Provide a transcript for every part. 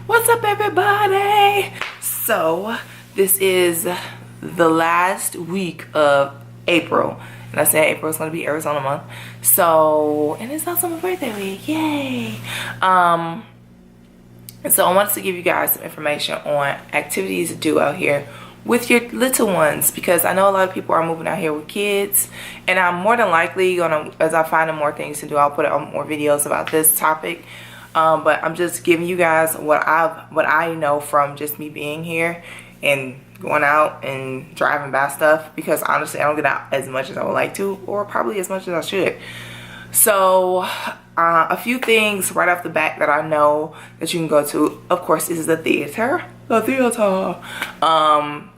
What's up, everybody? So this is the last week of April, and I said April is going to be Arizona month. So, and it's also my birthday week, yay! And so I wanted to give you guys some information on activities to do out here with your little ones, because I know a lot of people are moving out here with kids, and I'm more than likely gonna, as I find more things to do, I'll put out more videos about this topic. But I'm just giving you guys what I know from just me being here and going out and driving by stuff, because honestly I don't get out as much as I would like to, or probably as much as I should. So a few things right off the bat that I know that you can go to, of course, is the theater. The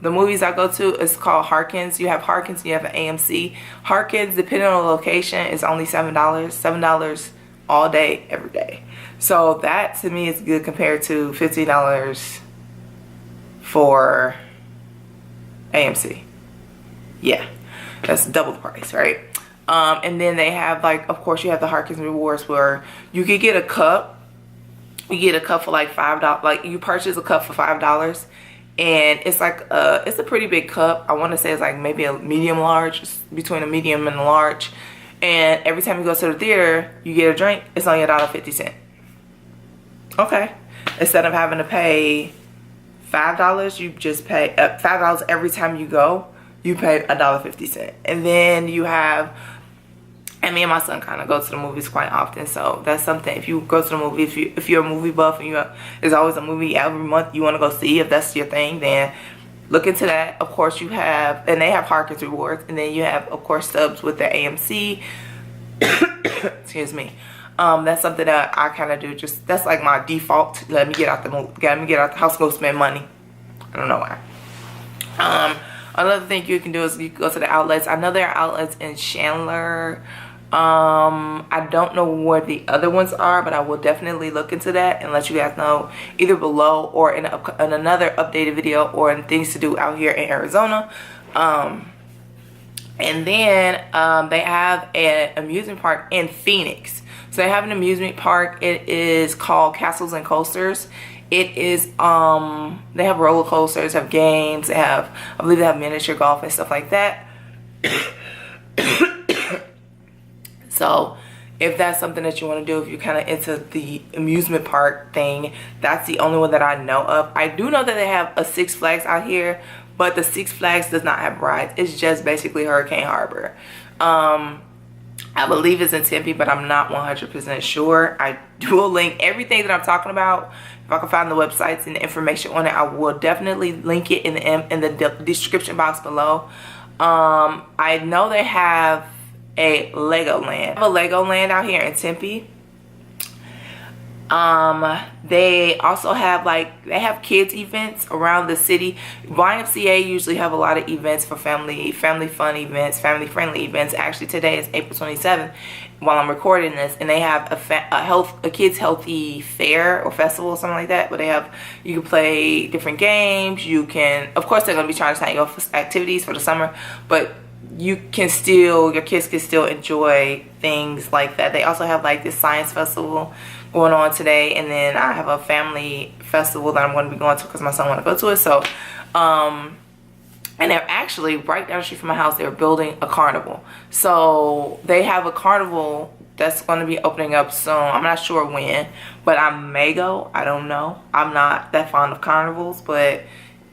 movies I go to is called Harkins. You have Harkins and you have an AMC. Harkins, depending on the location, is only $7 all day, every day. So that to me is good compared to $15 for AMC. Yeah, that's double the price, right? And then they have, like, of course, you have the Harkins Rewards where you could get a cup. You get a cup for like $5. Like, you purchase a cup for $5, and it's like it's a pretty big cup. I want to say it's like maybe a medium large, between a medium and a large. And every time you go to the theater, you get a drink. It's only $1.50. Okay, instead of having to pay $5, you just pay $5 every time you go. You pay $1.50, and then you have. And me and my son kind of go to the movies quite often, so that's something. If you go to the movie, if you're a movie buff and there's always a movie every month you want to go see, if that's your thing, then look into that. Of course, you have, and they have Harkins Rewards, and then you have, of course, subs with the AMC. Excuse me. That's something that I kind of do. Just that's like my default. Let me get out the house, go spend money. I don't know why. Another thing you can do is you can go to the outlets. I know there are outlets in Chandler. I don't know where the other ones are, but I will definitely look into that and let you guys know either below or in another updated video, or in things to do out here in Arizona. And then they have an amusement park in Phoenix. So they have an amusement park. It is called Castles and Coasters. It is they have roller coasters, have games, they have, I believe they have miniature golf and stuff like that. So if that's something that you want to do, if you're kind of into the amusement park thing, that's the only one that I know of. I do know that they have a Six Flags out here, but the Six Flags does not have rides. It's just basically Hurricane Harbor. I believe it's in Tempe, but I'm not 100% sure. I will link everything that I'm talking about. If I can find the websites and the information on it, I will definitely link it in the description box below. I know they have a Legoland. They have a Legoland out here in Tempe. They also have, they have kids events around the city. YMCA usually have a lot of events for family fun events, family friendly events. Actually, today is April 27th while I'm recording this, and they have a kids healthy fair or festival or something like that, where you can play different games. You can, of course, they're going to be trying to sign you up for activities for the summer, but your kids can still enjoy things like that. They also have like this science festival going on today, and then I have a family festival that I'm going to be going to because my son want to go to it. So and they're actually right down the street from my house. They're building a carnival, so they have a carnival that's going to be opening up soon. I'm not sure when, but I may go. I don't know. I'm not that fond of carnivals, but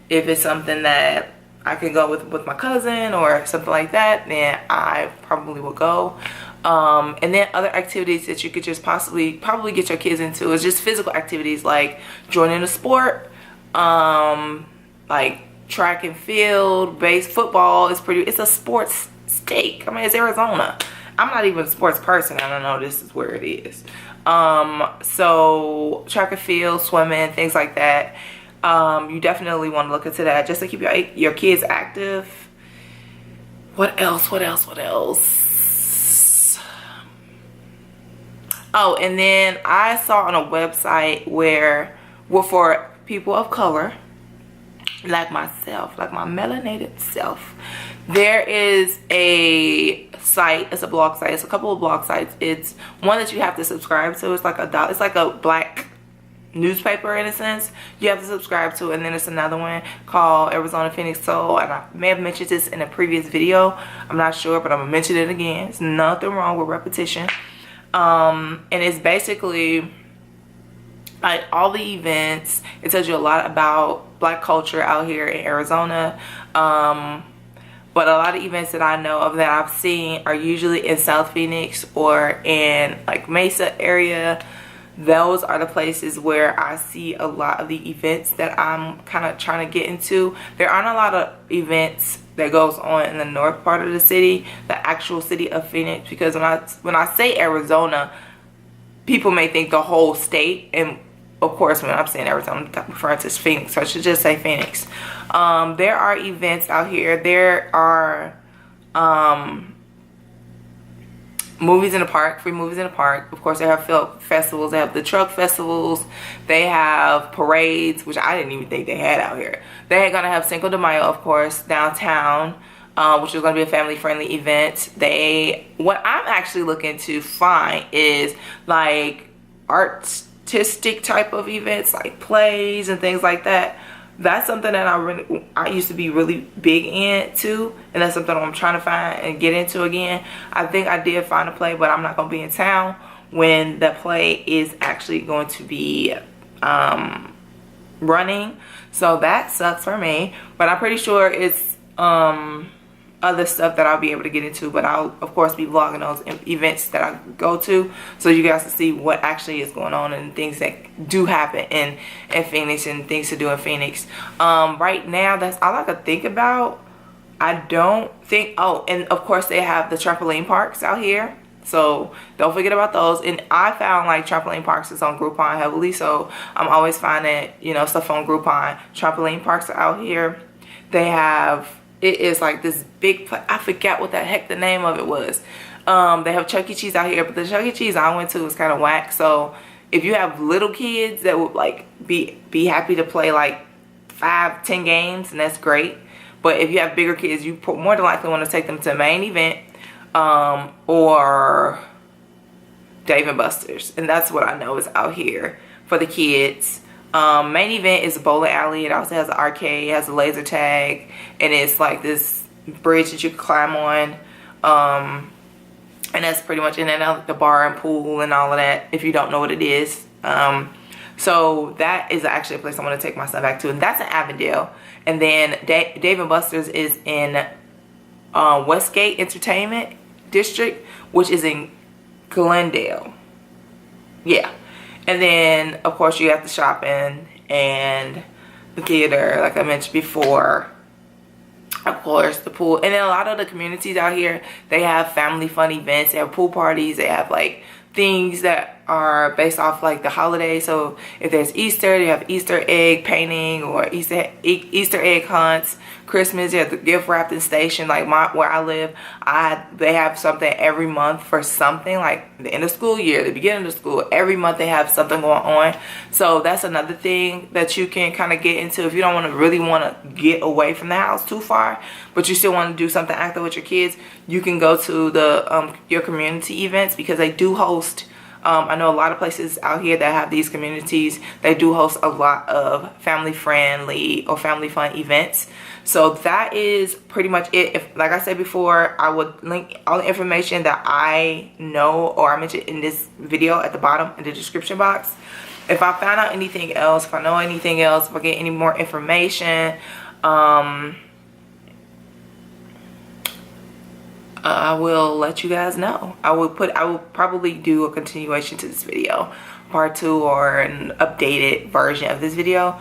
if it's something that I can go with my cousin or something like that, then I probably will go. And then other activities that you could just probably get your kids into is just physical activities, like joining a sport, like track and field, base football. It's a sports state. I mean, it's Arizona. I'm not even a sports person. I don't know, this is where it is. So track and field, swimming, things like that. You definitely want to look into that just to keep your kids active. What else? Oh, and then I saw on a website where, well, for people of color, like myself, like my melanated self, there is a site. It's a blog site. It's a couple of blog sites. It's one that you have to subscribe to. It's like $1. It's like a black newspaper in a sense you have to subscribe to, and then it's another one called Arizona Phoenix Soul, and I may have mentioned this in a previous video, I'm not sure, but I'm gonna mention it again. It's nothing wrong with repetition. And it's basically like all the events. It tells you a lot about Black culture out here in Arizona. But a lot of events that I know of that I've seen are usually in South Phoenix or in like Mesa area. Those are the places where I see a lot of the events that I'm kind of trying to get into. There aren't a lot of events that goes on in the north part of the city, the actual city of Phoenix, because when I say Arizona, people may think the whole state, and of course when I'm saying Arizona, I'm referring to Phoenix, so I should just say Phoenix. There are events out here. There are movies in the park, free movies in the park. Of course, they have film festivals. They have the truck festivals. They have parades, which I didn't even think they had out here. They're gonna have Cinco de Mayo, of course, downtown, which is gonna be a family-friendly event. What I'm actually looking to find is like artistic type of events, like plays and things like that. That's something that I used to be really big into, and that's something I'm trying to find and get into again. I think I did find a play, but I'm not going to be in town when the play is actually going to be running, so that sucks for me. But I'm pretty sure it's other stuff that I'll be able to get into, but I'll of course be vlogging those events that I go to, so you guys can see what actually is going on and things that do happen in Phoenix and things to do in Phoenix. Right now, that's all I could think about. I don't think, oh, and of course they have the trampoline parks out here, so don't forget about those. And I found like trampoline parks is on Groupon heavily, so I'm always finding, you know, stuff on Groupon. Trampoline parks are out here. They have, it is like this big, I forget what the heck the name of it was. They have Chuck E. Cheese out here, but the Chuck E. Cheese I went to was kind of whack. So if you have little kids that would like be happy to play like 5-10 games, and that's great. But if you have bigger kids, you more than likely want to take them to the main event, or Dave & Buster's, and that's what I know is out here for the kids. Main event is a bowling alley. It also has an arcade, it has a laser tag, and it's like this bridge that you can climb on. And that's pretty much in and out, the bar and pool and all of that, if you don't know what it is. So that is actually a place I want to take my son back to, and that's in Avondale. And then Dave & Buster's is in Westgate Entertainment District, which is in Glendale. Yeah. And then, of course, you have the shopping and the theater, like I mentioned before. Of course, the pool. And then a lot of the communities out here, they have family fun events. They have pool parties. They have, like, things that are based off, like, the holidays. So if there's Easter, they have Easter egg painting or Easter egg hunts. Christmas, you have the gift wrapping station. Like where I live, they have something every month for something, like the end of school year, the beginning of school. Every month they have something going on. So that's another thing that you can kind of get into if you don't really want to get away from the house too far, but you still want to do something active with your kids. You can go to the your community events, because they do host. I know a lot of places out here that have these communities. They do host a lot of family friendly or family fun events. So that is pretty much it. If, like I said before, I would link all the information that I know or I mentioned in this video at the bottom in the description box. If I found out anything else, if I know anything else, if I get any more information, I will let you guys know. I will probably do a continuation to this video, part 2, or an updated version of this video.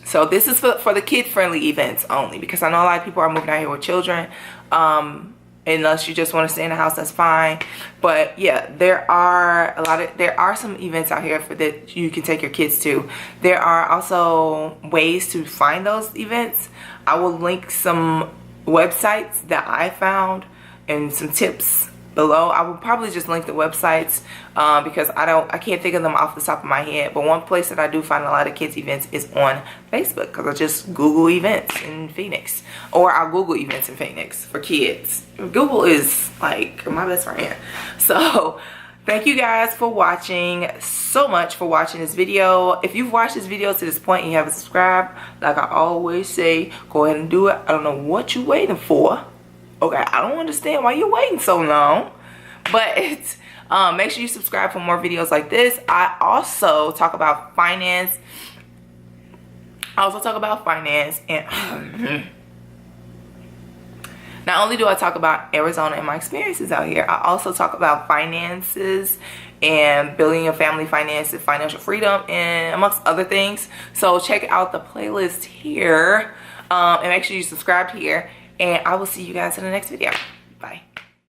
So this is for the kid-friendly events only, because I know a lot of people are moving out here with children. Unless you just want to stay in the house, that's fine. But yeah, there are some events out here that you can take your kids to. There are also ways to find those events. I will link some websites that I found and some tips below. I will probably just link the websites because I can't think of them off the top of my head. But one place that I do find a lot of kids events is on Facebook, because I just Google events in Phoenix, or I'll Google events in Phoenix for kids. Google is like my best friend. So thank you guys for watching, so much for watching this video. If you've watched this video to this point and you haven't subscribed, like I always say, go ahead and do it. I don't know what you're waiting for. Okay, I don't understand why you're waiting so long. But make sure you subscribe for more videos like this. I also talk about finance. And not only do I talk about Arizona and my experiences out here, I also talk about finances and building your family finances, financial freedom, and amongst other things. So check out the playlist here, and make sure you subscribe here, and I will see you guys in the next video.